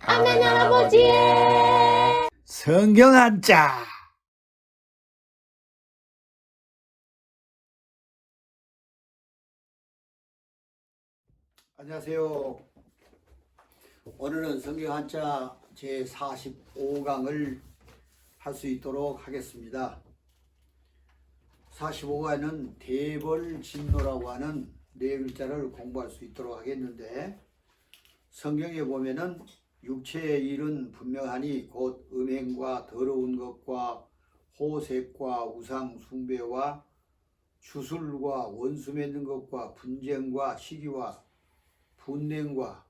하나님 할아버지의 성경 한자. 안녕하세요. 오늘은 성경 한자 제45강을 할 수 있도록 하겠습니다. 45강은 대벌진노라고 하는 네 글자를 공부할 수 있도록 하겠는데, 성경에 보면은 육체의 일은 분명하니 곧 음행과 더러운 것과 호색과 우상 숭배와 주술과 원수 맺는 것과 분쟁과 시기와 분냉과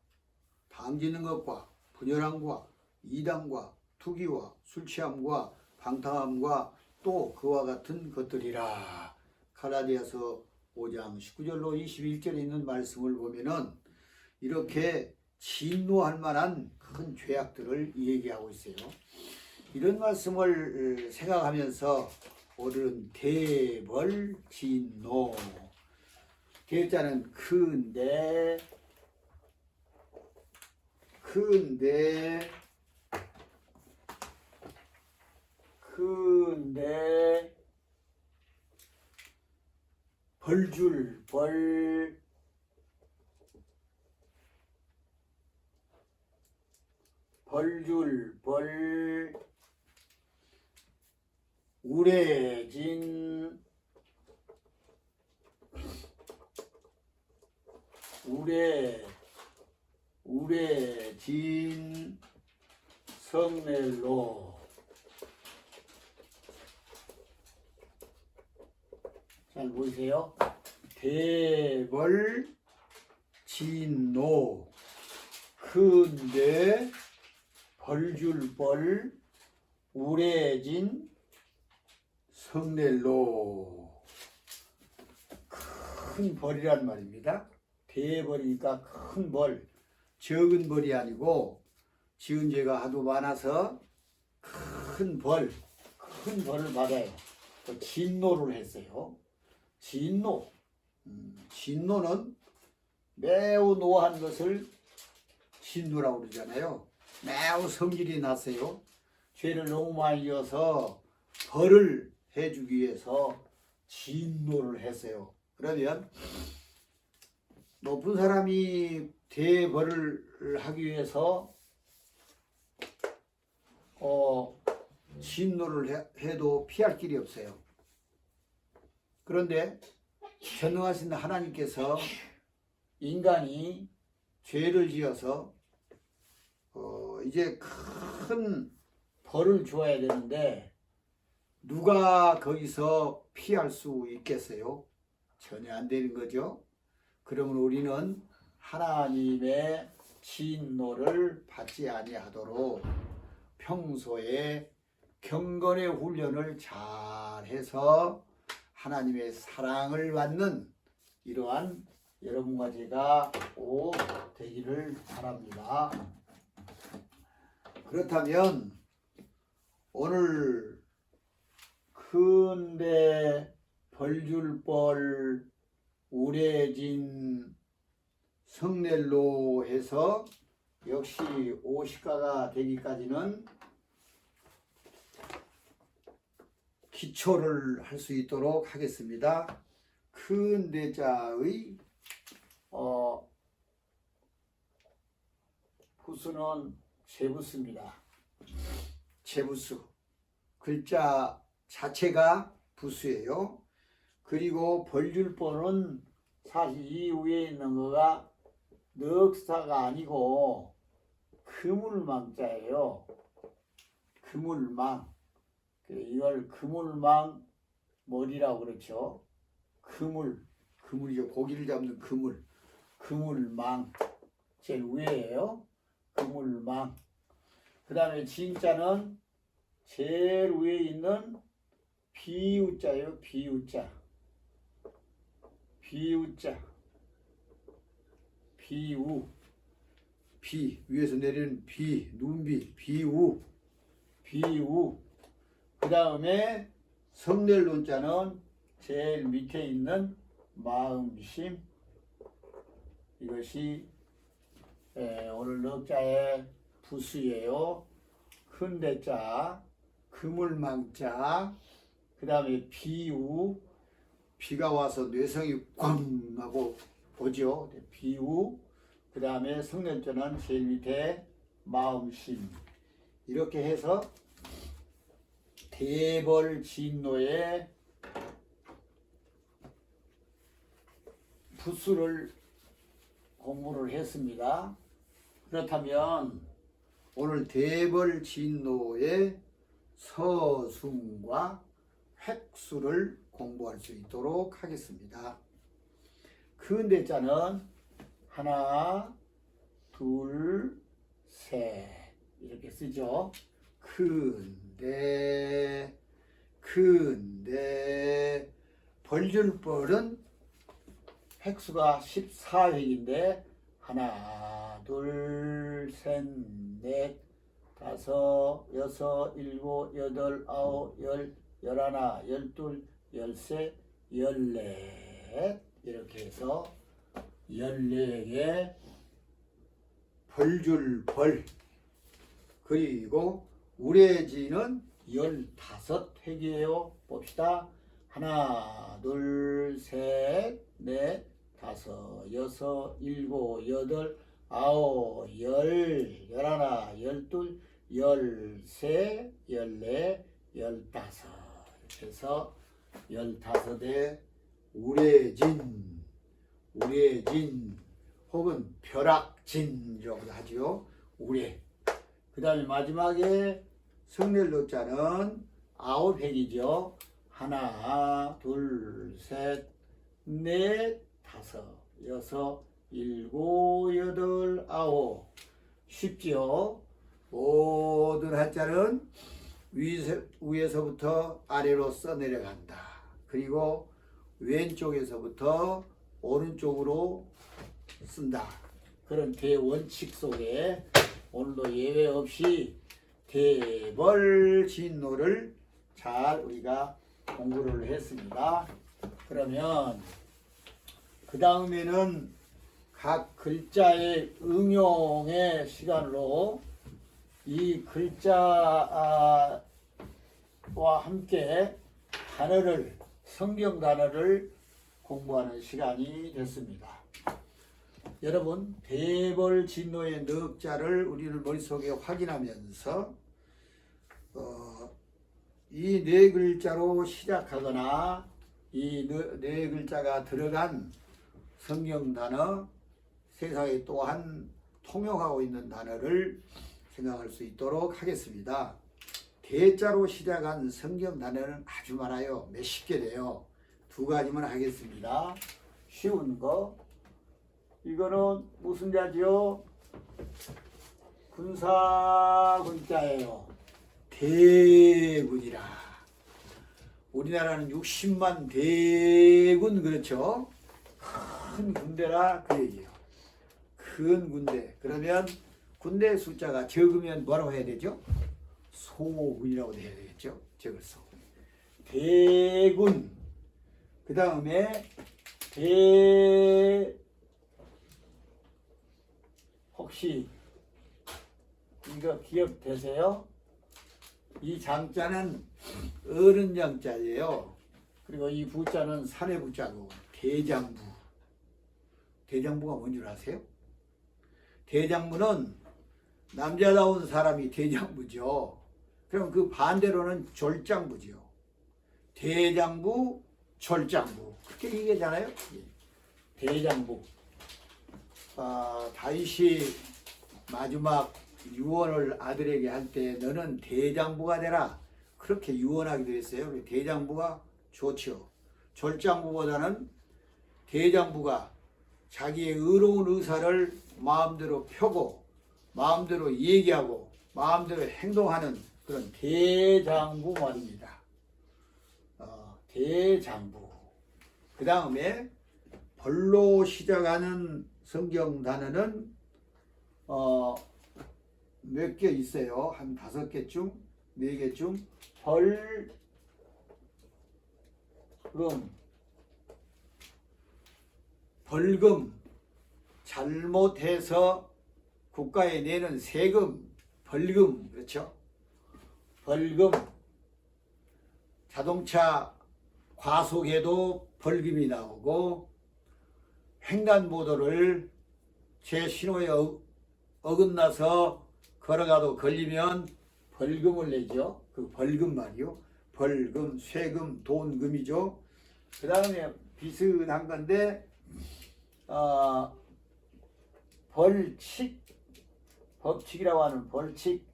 당지는 것과 분열함과 이단과 투기와 술취함과 방탕함과 또 그와 같은 것들이라. 갈라디아서 5장 19절로 21절에 있는 말씀을 보면은 이렇게 진노할 만한 큰 죄악들을 얘기하고 있어요. 이런 말씀을 생각하면서 오늘은 대벌진노, 대자는 큰데 벌줄 우레진 성넬로. 잘 보이세요? 대벌진노, 큰데 벌줄벌 우레진 성넬로. 큰 벌이란 말입니다. 대벌이니까 큰 벌, 적은 벌이 아니고 지은 죄가 하도 많아서 큰 벌을 받아요. 또 진노를 했어요. 진노는 매우 노한 것을 진노라고 그러잖아요. 매우 성질이 났어요. 죄를 너무 많이 지어서 벌을 해주기 위해서 진노를 했어요. 그러면 높은 사람이 대벌을 하기 위해서 진노를 해도 피할 길이 없어요. 그런데 전능하신 하나님께서 인간이 죄를 지어서 이제 큰 벌을 주어야 되는데 누가 거기서 피할 수 있겠어요? 전혀 안 되는 거죠. 그러면 우리는 하나님의 진노를 받지 아니하도록 평소에 경건의 훈련을 잘 해서 하나님의 사랑을 받는 이러한 여러분과 제가 꼭 되기를 바랍니다. 그렇다면 오늘 큰데 벌줄벌 우레진 성넬로 해서 역시 50가가 되기까지는 기초를 할 수 있도록 하겠습니다. 큰 대자의 부수는 제부수입니다. 제부수, 글자 자체가 부수예요. 그리고 벌줄벌은 사실 이 위에 있는 거가 넉사가 아니고 그물망자예요. 그물망. 이걸 그물망 머리라고 그렇죠. 그물이죠. 고기를 잡는 그물망. 제일 위에예요. 그물망. 그 다음에 진자는 제일 위에 있는 비우자예요. 비우자. 비 위에서 내리는 눈비 비우. 그 다음에 성낼 논자는 제일 밑에 있는 마음심. 이것이 오늘 넉자의 부수예요. 큰 대자, 그물망자, 그 다음에 비우. 비가 와서 뇌성이 꽝 하고 보죠. 비우. 그 다음에 성년자는 제일 밑에 마음심. 이렇게 해서 대벌진노의 부수를 공부를 했습니다. 그렇다면 오늘 대벌진노의 서순과 획수를 공부할 수 있도록 하겠습니다. 근대자는 하나, 둘, 셋 이렇게 쓰죠. 근대 벌줄벌은 획수가 14획인데 하나, 둘, 셋, 넷, 다섯, 여섯, 일곱, 여덟, 아홉, 열, 열하나, 열둘, 열셋, 열넷 이렇게 해서 14개 벌줄벌. 그리고 우레지는 15획이에요. 봅시다. 하나, 둘, 셋, 넷, 다섯, 여섯, 일곱, 여덟, 아홉, 열, 열하나, 열둘, 열셋, 열넷, 열다섯. 이렇게 해서 15의 우레진 혹은 벼락진이라고도 하지요. 우레. 그 다음에 마지막에 성렬넉자는 9획이죠. 하나, 둘, 셋, 넷, 다섯, 여섯, 일곱, 여덟, 아홉. 쉽지요. 모든 한자는 위에서부터 아래로 써 내려간다. 그리고 왼쪽에서부터 오른쪽으로 쓴다. 그런 대원칙 속에 오늘도 예외 없이 대벌진노를 잘 우리가 공부를 했습니다. 그러면 그 다음에는 각 글자의 응용의 시간으로 이 글자와 함께 단어를, 성경 단어를 공부하는 시간이 됐습니다. 여러분, 대벌진노의 넉자를 우리는 머릿속에 확인하면서 이 네 글자로 시작하거나 이 네 글자가 들어간 성경 단어, 세상에 또한 통용하고 있는 단어를 생각할 수 있도록 하겠습니다. 대자로 시작한 성경 단어는 아주 많아요. 몇십 개 돼요. 두 가지만 하겠습니다. 쉬운 거. 이거는 무슨 자지요? 군사군자예요. 대군이라. 우리나라는 60만 대군, 그렇죠? 큰 군대라 그 얘기예요. 큰 군대. 그러면 군대 숫자가 적으면 뭐라고 해야 되죠? 소군이라고 해야 되겠죠? 적어서. 대군. 그 다음에 혹시 이거 기억되세요? 이 장자는 어른 장자예요. 그리고 이 부자는 산의 부자고 대장부. 대장부가 뭔 줄 아세요? 대장부는 남자다운 사람이 대장부죠. 그럼 그 반대로는 졸장부죠. 대장부, 졸장부. 그렇게 얘기하잖아요. 대장부. 다윗이 마지막 유언을 아들에게 할 때 너는 대장부가 되라. 그렇게 유언하기도 했어요. 대장부가 좋죠. 졸장부보다는 대장부가 자기의 의로운 의사를 마음대로 펴고 마음대로 얘기하고 마음대로 행동하는 그런 대장부 말입니다. 대장부. 그 다음에 벌로 시작하는 성경 단어는 몇 개 있어요. 한 5개쯤, 4개쯤. 벌, 벌금, 잘못해서 국가에 내는 세금, 벌금, 그렇죠? 벌금, 자동차 과속에도 벌금이 나오고, 횡단보도를 제 신호에 어긋나서 걸어가도 걸리면 벌금을 내죠. 그 벌금 말이요. 벌금, 세금, 돈금이죠. 그 다음에 비슷한 건데, 벌칙, 법칙이라고 하는 벌칙,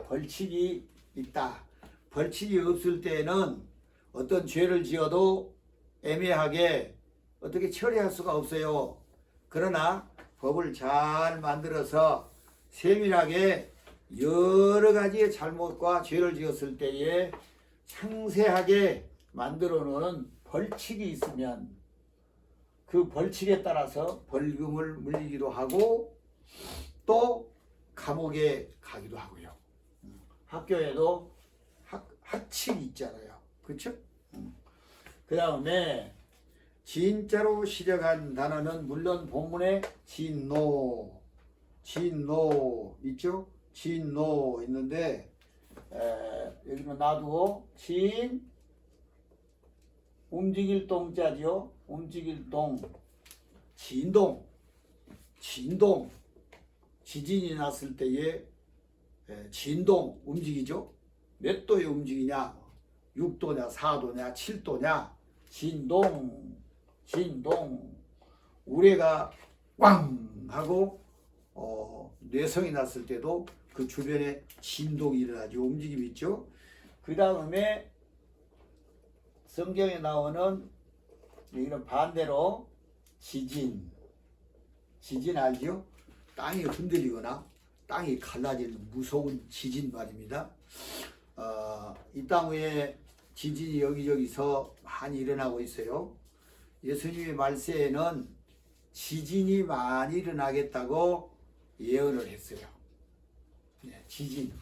벌칙이 있다. 벌칙이 없을 때는 어떤 죄를 지어도 애매하게 어떻게 처리할 수가 없어요. 그러나 법을 잘 만들어서 세밀하게 여러 가지의 잘못과 죄를 지었을 때에 상세하게 만들어 놓은 벌칙이 있으면 그 벌칙에 따라서 벌금을 물리기도 하고 또 감옥에 가기도 하고요. 학교에도 학칙이 있잖아요. 그렇죠? 그 다음에 진짜로 시작한 단어는 물론 본문에 진노 있죠? 진노 있는데 여기는 놔두고 움직일 동자죠. 움직일 동, 진동, 지진이 났을 때에 진동 움직이죠. 몇 도에 움직이냐? 6도냐, 4도냐, 7도냐? 진동. 우레가 꽝 하고 뇌성이 났을 때도 그 주변에 진동이 일어나죠. 움직임이 있죠. 그 다음에 성경에 나오는 이런 반대로 지진 알죠? 땅이 흔들리거나 땅이 갈라지는 무서운 지진 말입니다. 이 땅 위에 지진이 여기저기서 많이 일어나고 있어요. 예수님의 말세에는 지진이 많이 일어나겠다고 예언을 했어요. 지진.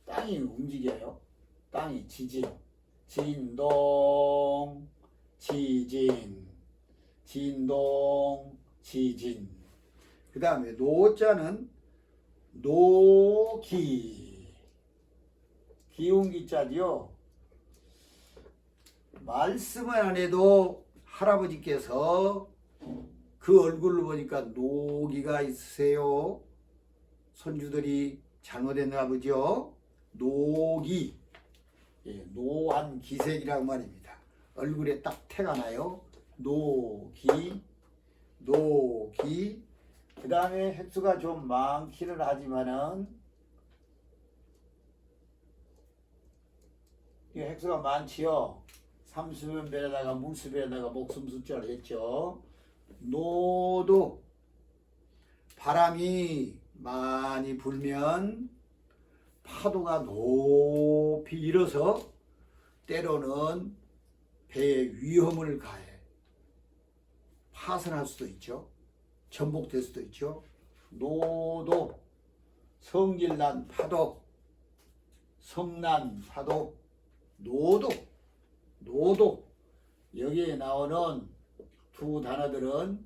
땅이 움직여요. 땅이 진동, 지진. 그 다음에 노자는 기운기자지요. 말씀을 안 해도 할아버지께서 그 얼굴을 보니까 노기가 있으세요. 손주들이 잘못했나 보죠. 노기, 노한 기색이라고 말입니다. 얼굴에 딱 태가 나요. 노기. 그 다음에 횟수가 좀 많기는 하지만은 이 횟수가 많지요. 삼수변에다가 물수변에다가 목숨 숫자를 했죠. 노도 바람이 많이 불면 파도가 높이 일어서 때로는 배에 위험을 가해 파손할 수도 있죠. 전복될 수도 있죠. 노도 성질난 파도, 성난 파도, 노도 여기에 나오는 두 단어들은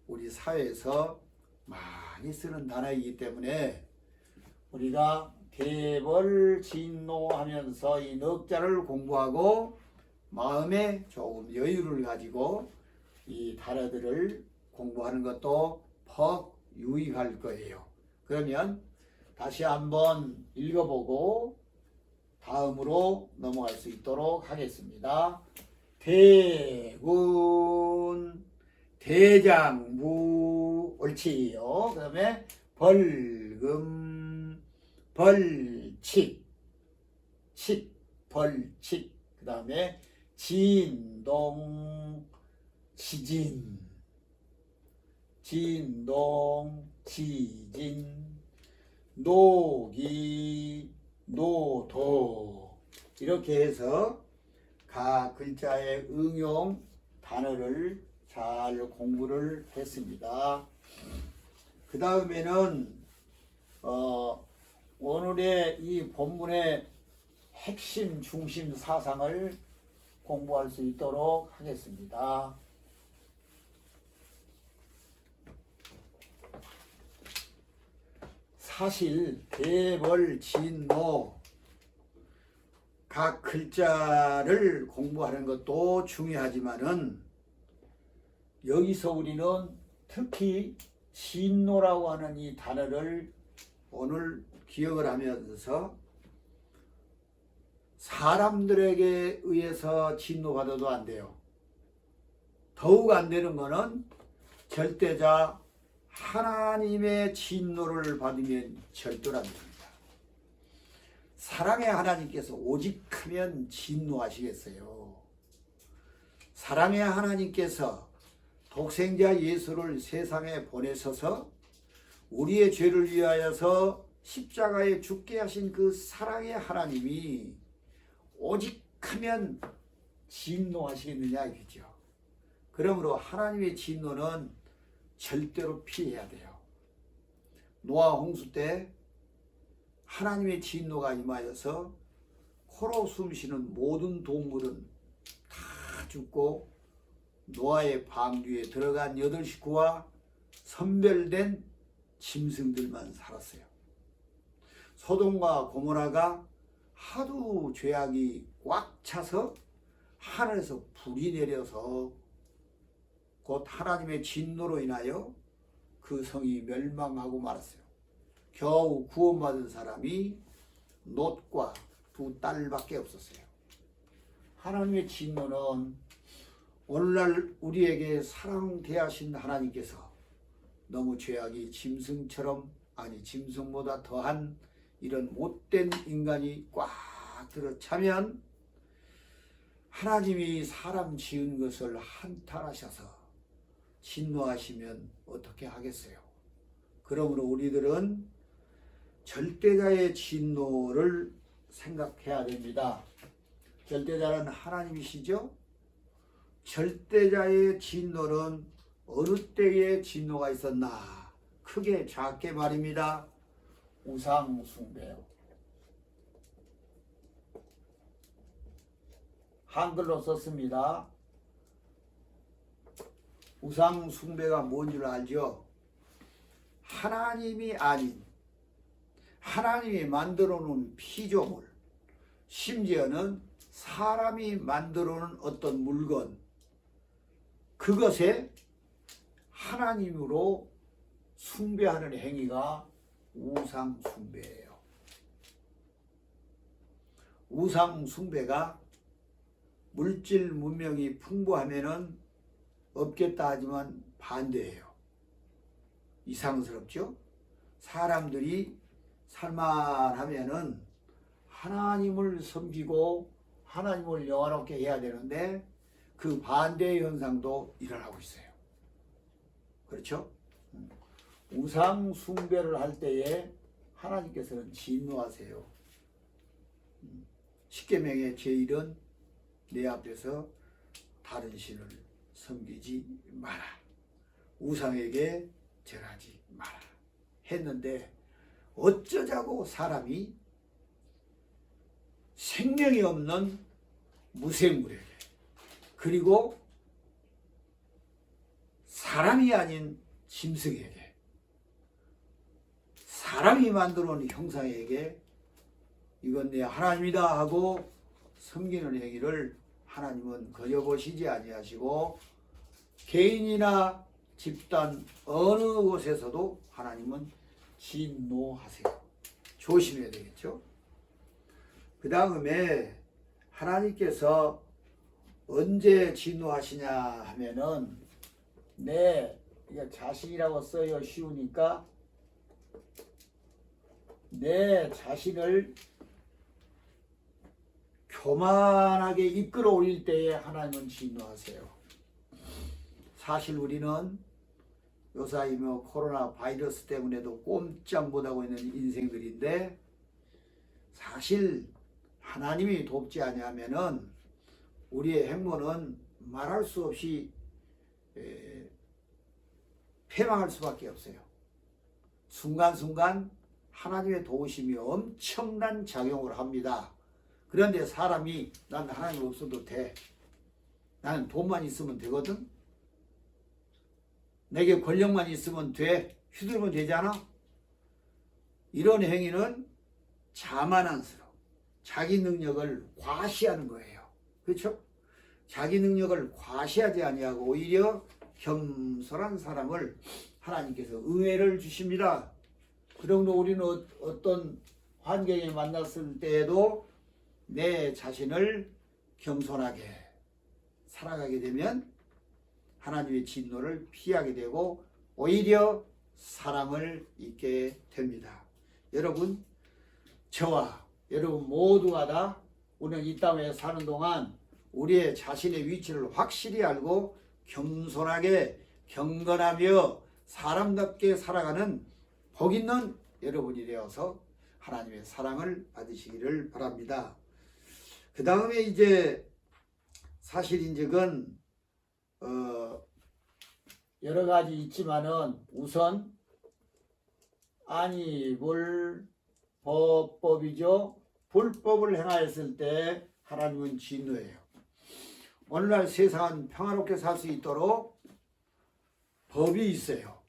우리 사회에서 많이 쓰는 단어이기 때문에 우리가 대벌진노하면서 이 넉자를 공부하고 마음에 조금 여유를 가지고 이 단어들을 공부하는 것도 퍽 유익할 거예요. 그러면 다시 한번 읽어보고 다음으로 넘어갈 수 있도록 하겠습니다. 대군, 대장부, 옳지요. 그 다음에 벌금, 벌칙, 벌칙. 그 다음에 진동, 지진, 노기, 노도. 이렇게 해서 각 글자의 응용 단어를 잘 공부를 했습니다. 그 다음에는 오늘의 이 본문의 핵심 중심 사상을 공부할 수 있도록 하겠습니다. 사실 대벌 진노 각 글자를 공부하는 것도 중요하지만은 여기서 우리는 특히 진노라고 하는 이 단어를 오늘 기억을 하면서 사람들에게 의해서 진노받아도 안 돼요. 더욱 안 되는 것은 절대자 하나님의 진노를 받으면 절대로 안 됩니다. 사랑의 하나님께서 오직 하면 진노하시겠어요. 사랑의 하나님께서 독생자 예수를 세상에 보내셔서 우리의 죄를 위하여서 십자가에 죽게 하신 그 사랑의 하나님이 오직 하면 진노하시겠느냐 이거죠. 그러므로 하나님의 진노는 절대로 피해야 돼요. 노아 홍수 때 하나님의 진노가 임하여서 코로 숨쉬는 모든 동물은 다 죽고 노아의 방주에 들어간 8 식구와 선별된 짐승들만 살았어요. 소돔과 고모라가 하도 죄악이 꽉 차서 하늘에서 불이 내려서 곧 하나님의 진노로 인하여 그 성이 멸망하고 말았어요. 겨우 구원받은 사람이 롯과 2 딸밖에 없었어요. 하나님의 진노는 오늘날 우리에게 사랑 대하신 하나님께서 너무 죄악이 짐승처럼, 아니 짐승보다 더한 이런 못된 인간이 꽉 들어차면 하나님이 사람 지은 것을 한탄하셔서 진노하시면 어떻게 하겠어요? 그러므로 우리들은 절대자의 진노를 생각해야 됩니다. 절대자는 하나님이시죠? 절대자의 진노는 어느 때에 진노가 있었나? 크게 작게 말입니다. 우상 숭배요. 한글로 썼습니다. 우상 숭배가 뭔 줄 알죠? 하나님이 아닌 하나님이 만들어 놓은 피조물, 심지어는 사람이 만들어 놓은 어떤 물건, 그것에 하나님으로 숭배하는 행위가 우상 숭배예요. 우상 숭배가 물질 문명이 풍부하면은 없겠다 하지만 반대예요. 이상스럽죠? 사람들이 살만하면은 하나님을 섬기고 하나님을 영화롭게 해야 되는데 그 반대의 현상도 일어나고 있어요. 그렇죠? 우상 숭배를 할 때에 하나님께서는 진노하세요. 십계명의 제1은 내 앞에서 다른 신을 섬기지 마라. 우상에게 절하지 마라. 했는데 어쩌자고 사람이 생명이 없는 무생물에게, 그리고 사람이 아닌 짐승에게, 사람이 만들어 놓은 형상에게 이건 내 하나님이다 하고 섬기는 행위를 하나님은 거저보시지 아니하시고 개인이나 집단 어느 곳에서도 하나님은 진노하세요. 조심해야 되겠죠. 그 다음에 하나님께서 언제 진노하시냐 하면은 이게 자신이라고 써요. 쉬우니까 내 자신을 교만하게 이끌어 올릴 때에 하나님은 진노하세요. 사실 우리는 요사이 코로나 바이러스 때문에도 꼼짝 못하고 있는 인생들인데, 사실 하나님이 돕지 아니하면은 우리의 행보는 말할 수 없이 패망할 수밖에 없어요. 순간순간 하나님의 도우심이 엄청난 작용을 합니다. 그런데 사람이 난 하나님 없어도 돼, 나는 돈만 있으면 되거든, 내게 권력만 있으면 돼, 휘두르면 되잖아. 이런 행위는 자만한스러워. 자기 능력을 과시하는 거예요. 그렇죠? 자기 능력을 과시하지 아니하고 오히려 겸손한 사람을 하나님께서 은혜를 주십니다. 그러므로 우리는 어떤 환경에 만났을 때에도 내 자신을 겸손하게 살아가게 되면 하나님의 진노를 피하게 되고 오히려 사랑을 잊게 됩니다. 여러분, 저와 여러분 모두가 다 우리는 이 땅에 사는 동안 우리의 자신의 위치를 확실히 알고 겸손하게 경건하며 사람답게 살아가는 복 있는 여러분이 되어서 하나님의 사랑을 받으시기를 바랍니다. 그 다음에 이제 사실인즉은 여러 가지 있지만은 우선 아니 뭘 법이죠. 불법을 행하였을 때 하나님은 진노해요. 오늘날 세상은 평화롭게 살 수 있도록 법이 있어요.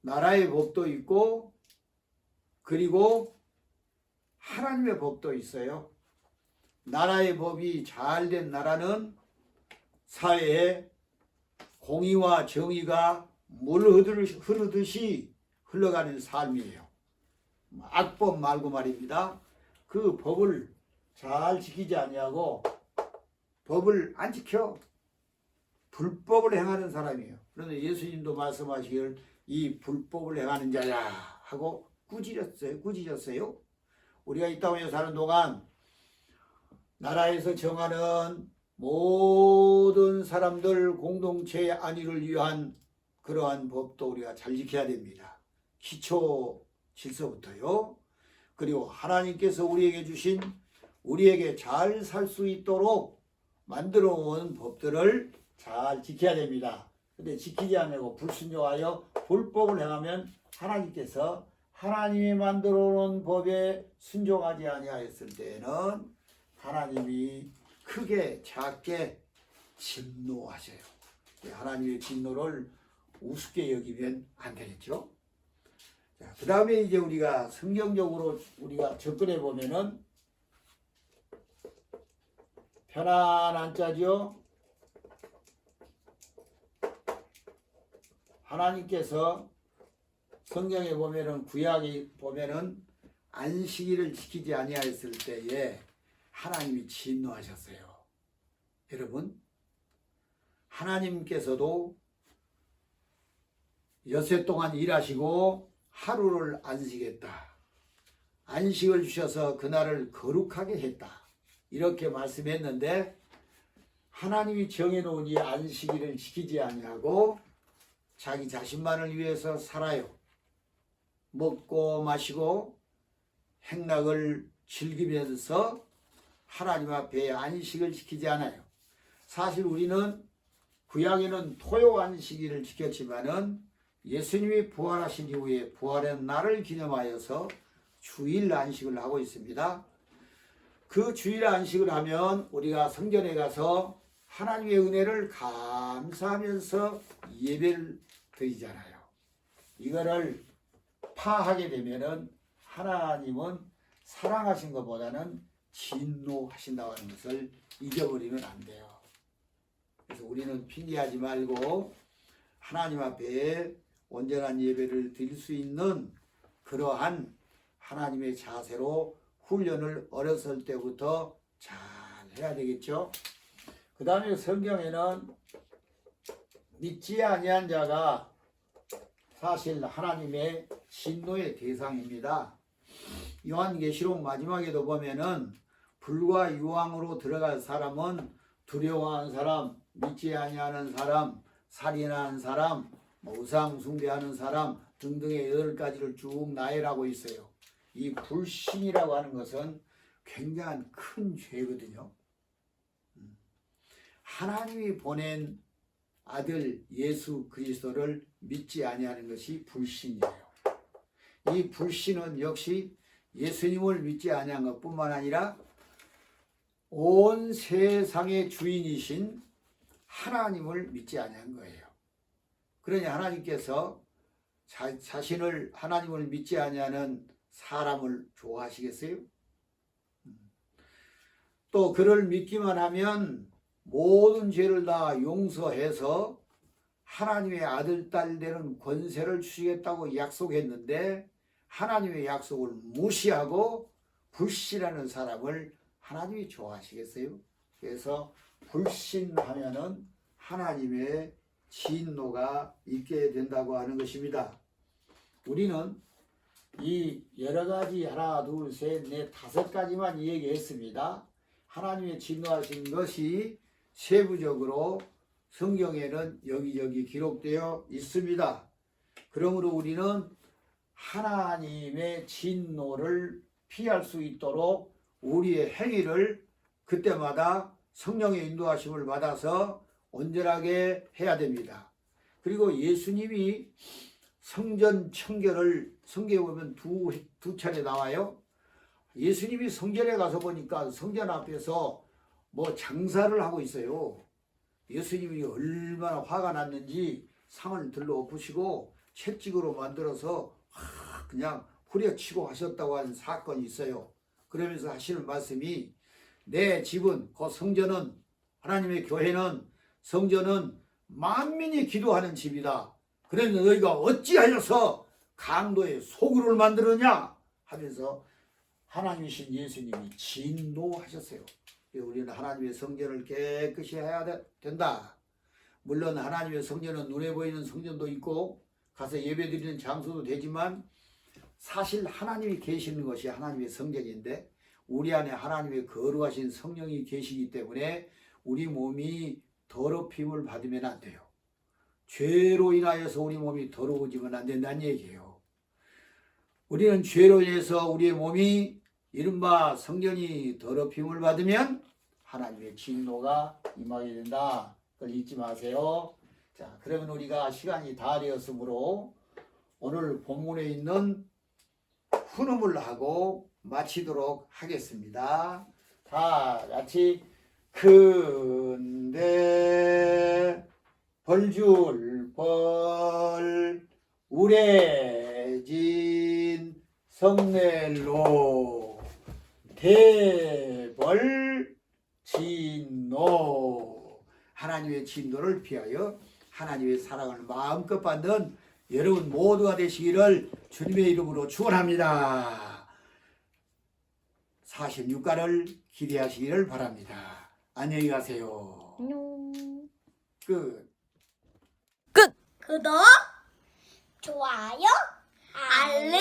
나라의 법도 있고 그리고 하나님의 법도 있어요. 나라의 법이 잘된 나라는 사회에 공의와 정의가 물 흐르듯이 흘러가는 삶이에요. 악법 말고 말입니다. 그 법을 잘 지키지 아니하고 법을 안 지켜 불법을 행하는 사람이에요. 그런데 예수님도 말씀하시기를 이 불법을 행하는 자야 하고 꾸짖었어요. 우리가 이 땅에 사는 동안 나라에서 정하는 모든 사람들 공동체의 안위를 위한 그러한 법도 우리가 잘 지켜야 됩니다. 기초 질서부터요. 그리고 하나님께서 우리에게 주신 우리에게 잘 살 수 있도록 만들어 온 법들을 잘 지켜야 됩니다. 근데 지키지 않고 불순종하여 불법을 행하면 하나님께서 하나님이 만들어 놓은 법에 순종하지 아니하였을 때에는 하나님이 크게 작게 진노하셔요. 하나님의 진노를 우습게 여기면 안 되겠죠. 그 다음에 이제 우리가 성경적으로 우리가 접근해 보면은 편안한 자죠. 하나님께서 성경에 보면은 구약에 보면은 안식일을 지키지 아니하였을 때에 하나님이 진노하셨어요. 여러분, 하나님께서도 엿새 동안 일하시고 하루를 안식했다. 안식을 주셔서 그날을 거룩하게 했다. 이렇게 말씀했는데 하나님이 정해놓은 이 안식일을 지키지 아니하고 자기 자신만을 위해서 살아요. 먹고 마시고 행락을 즐기면서 하나님 앞에 안식을 지키지 않아요. 사실 우리는 구약에는 토요 안식일을 지켰지만은 예수님이 부활하신 이후에 부활의 날을 기념하여서 주일 안식을 하고 있습니다. 그 주일 안식을 하면 우리가 성전에 가서 하나님의 은혜를 감사하면서 예배를 드리잖아요. 이거를 파하게 되면은 하나님은 사랑하신 것보다는 진노하신다고 하는 것을 잊어버리면 안 돼요. 그래서 우리는 핑계하지 말고 하나님 앞에 온전한 예배를 드릴 수 있는 그러한 하나님의 자세로 훈련을 어렸을 때부터 잘 해야 되겠죠. 그 다음에 성경에는 믿지 아니한 자가 사실 하나님의 진노의 대상입니다. 요한계시록 마지막에도 보면은 불과 유황으로 들어갈 사람은 두려워하는 사람, 믿지 아니하는 사람, 살인하는 사람, 우상 숭배하는 사람 등등의 8가지를 쭉 나열하고 있어요. 이 불신이라고 하는 것은 굉장한 큰 죄거든요. 하나님이 보낸 아들 예수 그리스도를 믿지 아니하는 것이 불신이에요. 이 불신은 역시 예수님을 믿지 아니한 것뿐만 아니라 온 세상의 주인이신 하나님을 믿지 아니한 거예요. 그러니 하나님께서 자신을 하나님을 믿지 아니하는 사람을 좋아하시겠어요? 또 그를 믿기만 하면 모든 죄를 다 용서해서 하나님의 아들, 딸 되는 권세를 주시겠다고 약속했는데 하나님의 약속을 무시하고 불신하는 사람을 하나님이 좋아하시겠어요? 그래서 불신하면은 하나님의 진노가 있게 된다고 하는 것입니다. 우리는 이 여러 가지 하나, 둘, 셋, 넷, 다섯 가지만 얘기했습니다. 하나님의 진노하신 것이 세부적으로 성경에는 여기저기 기록되어 있습니다. 그러므로 우리는 하나님의 진노를 피할 수 있도록 우리의 행위를 그때마다 성령의 인도하심을 받아서 온전하게 해야 됩니다. 그리고 예수님이 성전 청결을 성경에 보면 두 차례 나와요. 예수님이 성전에 가서 보니까 성전 앞에서 뭐 장사를 하고 있어요. 예수님이 얼마나 화가 났는지 상을 들러 엎으시고 채찍으로 만들어서 그냥 후려치고 하셨다고 하는 사건이 있어요. 그러면서 하시는 말씀이 내 집은 그 성전은 하나님의 교회는 성전은 만민이 기도하는 집이다. 그래서 너희가 어찌하여서 강도의 소굴을 만들었냐 하면서 하나님이신 예수님이 진노하셨어요. 우리는 하나님의 성전을 깨끗이 해야 된다. 물론 하나님의 성전은 눈에 보이는 성전도 있고 가서 예배드리는 장소도 되지만 사실 하나님이 계시는 것이 하나님의 성전인데 우리 안에 하나님의 거룩하신 성령이 계시기 때문에 우리 몸이 더럽힘을 받으면 안 돼요. 죄로 인하여서 우리 몸이 더러워지면 안 된다는 얘기예요. 우리는 죄로 인해서 우리의 몸이 이른바 성전이 더럽힘을 받으면 하나님의 진노가 임하게 된다. 그걸 잊지 마세요. 자, 그러면 우리가 시간이 다 되었으므로 오늘 본문에 있는 훈음을 하고 마치도록 하겠습니다. 다 같이 근데 벌줄 벌 우레진 성넬로 대벌 진노 하나님의 진노를 피하여 하나님의 사랑을 마음껏 받는 여러분 모두가 되시기를 주님의 이름으로 축원합니다. 46가를 기대하시기를 바랍니다. 안녕히 가세요. 안녕. 끝. 구독, 좋아요, 알림